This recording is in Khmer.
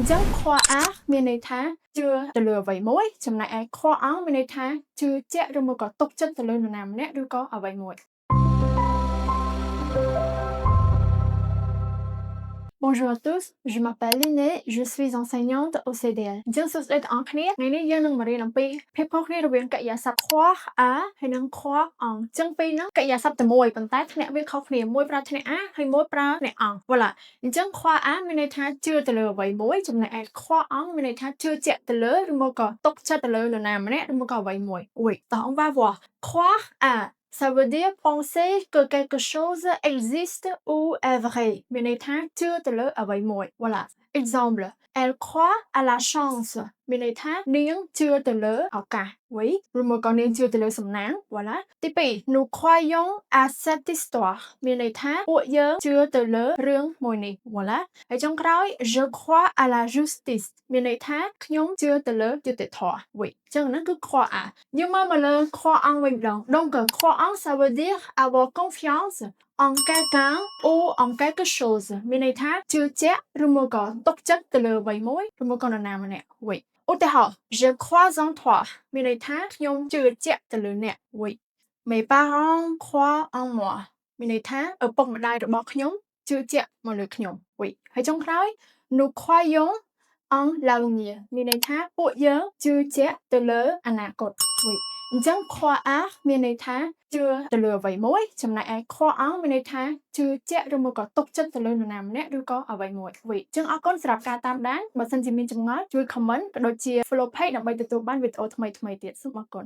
Chẳng khoa áមានន័យថាជឿទៅលើអ្វីមួយចំណែកឯខអងមានន័យថាជឿជាក់ឬមកក៏ទុកចិត្តទៅលើនរណាម្នាក់ឬក៏អ្វីមួយ Bonjour à tous, je m'appelle Liné, je suis enseignante au CDL. អញ្ចឹងសួស្តីទាំងអស់គ្នាថ្ងៃនេះយើងនឹងមករៀនអំពីភាពខុសគ្នារវាងកិរិយាសព្ទខ្វះអាហើយនិងខ្វះអងអញ្ចឹងពីរហ្នឹងកិរិយាសព្ទតែមួយប៉ុន្តែធ្នាក់វាខុសគ្នាមួយប្រើធ្នាក់អាហើយមួយប្រើធ្នាក់អង Voilà អញ្ចឹងខ្វះអាមានន័យថាជឿទៅលើអ្វីមួយចំណែកឯខ្វះអងមានន័យថាជឿជាក់ទៅលើឬមកក៏ទុកចិត្តទៅលើនរណាម្នាក់ឬមកក៏អ្វីមួយ Oui, donc on va voir croire à ça veut dire penser que quelque chose existe ou est vrai មានន័យថាជឿទៅលើអ្វីមួយ Voilà exemple elle croit à la chance មានន័យថានាងជឿទៅលើឱកាស Oui ឬមកក៏នាងជឿទៅលើសំណាង Voilà ទី2 nous croyons à cette histoire មានន័យថាពួកយើងជឿទៅលើរឿងមួយនេះ Voilà ហើយចុងក្រោយ je crois à la justice មានន័យថាខ្ញុំជឿទៅលើយុត្តិធម៌ Oui ចឹងហ្នឹងគឺ croire à យើងមកលើ croire en វិញម្ដង donc croire en ça veut dire avoir confiance en quelqu'un ou en quelque chose មានន័យថាជឿជាក់ឬមកក៏ទុកចិត្តទៅលើអ្វីមួយឬមកក៏នរណាម្នាក់ Oui ឧទាហរណ៍ je crois en toi មានន័យថាខ្ញុំជឿជាក់ទៅលើអ្នក Oui mes parents croient en moi មានន័យថាឪពុកម្ដាយរបស់ខ្ញុំជឿជាក់មកលើខ្ញុំ Oui ហើយចុងក្រោយ nous croyons en l'avenir មានន័យថាពួកយើងជឿជាក់ទៅលើអនាគត Oui អញ្ចឹង croire à មានន័យថាជឿទៅលើអ្វីមួយចំណែកឯ croire en មានន័យថាជឿជាក់ឬមកក៏ទុកចិត្តទៅលើនរណាម្នាក់ឬក៏អ្វីមួយ Oui អញ្ចឹងអរគុណសម្រាប់ការតាមដានបើសិនជាមានចម្ងល់ជួយ comment ក៏ដូចជា follow page ដើម្បីទទួលបានវីដេអូថ្មីៗទៀតសូមអរគុណ